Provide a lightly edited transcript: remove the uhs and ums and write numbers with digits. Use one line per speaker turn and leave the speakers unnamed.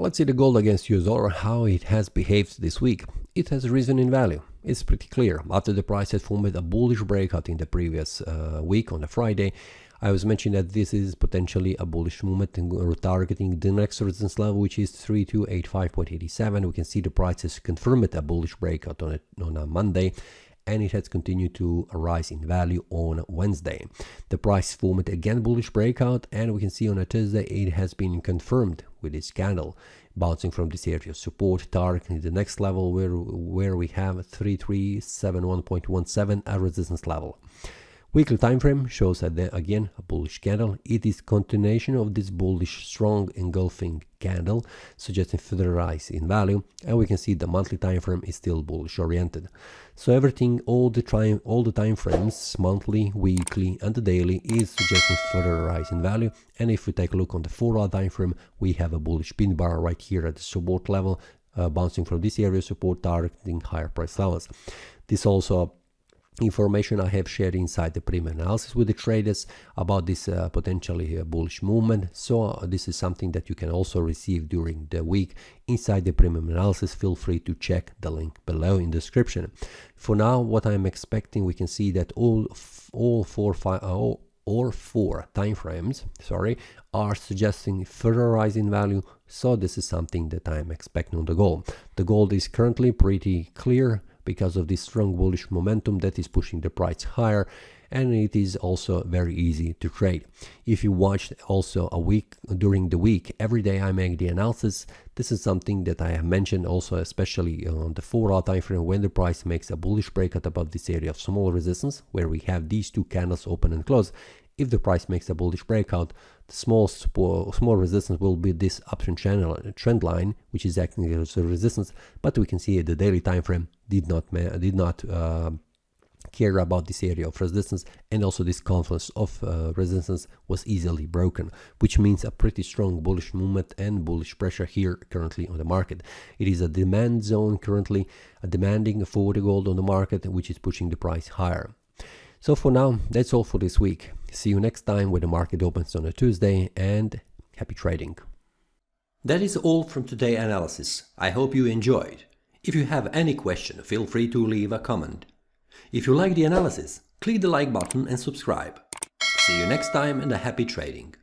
Let's see the gold against US dollar, how it has behaved this week. It has risen in value. It's pretty clear. After the price had formed a bullish breakout in the previous week on a Friday, I was mentioning that this is potentially a bullish movement and targeting the next resistance level, which is 3285.87. We can see the price has confirmed a bullish breakout on a Monday, and it has continued to rise in value on Wednesday. The price formed again bullish breakout, and we can see on a Thursday it has been confirmed with this candle, bouncing from this area of support, targeting the next level where we have 3371.17, a resistance level. Weekly time frame shows again a bullish candle. It is continuation of this bullish strong engulfing candle, suggesting further rise in value, and we can see the monthly time frame is still bullish oriented. So everything, all the time frames, monthly, weekly, and the daily, is suggesting further rise in value. And if we take a look on the 4-hour time frame, we have a bullish pin bar right here at the support level, bouncing from this area of support, targeting higher price levels. This also information I have shared inside the premium analysis with the traders about this potentially bullish movement. So this is something that you can also receive during the week inside the premium analysis. Feel free to check the link below in the description. For now, what I'm expecting, we can see that all four time frames are suggesting further rise in value. So this is something that I'm expecting on the gold. The gold is currently pretty clear because of this strong bullish momentum that is pushing the price higher, and it is also very easy to trade. If you watched also during the week, every day I make the analysis. This is something that I have mentioned also, especially on the 4-hour time frame, when the price makes a bullish breakout above this area of small resistance, where we have these two candles open and close. If the price makes a bullish breakout, the small resistance will be this uptrend trend line, which is acting as a resistance. But we can see the daily time frame did not care about this area of resistance, and also this confluence of resistance was easily broken, which means a pretty strong bullish movement and bullish pressure here currently on the market. It is a demand zone currently, demanding for the gold on the market, which is pushing the price higher. So for now, that's all for this week. See you next time when the market opens on a Tuesday, and happy trading. That is all from today's analysis. I hope you enjoyed. If you have any question, feel free to leave a comment. If you like the analysis, click the like button and subscribe. See you next time, and a happy trading.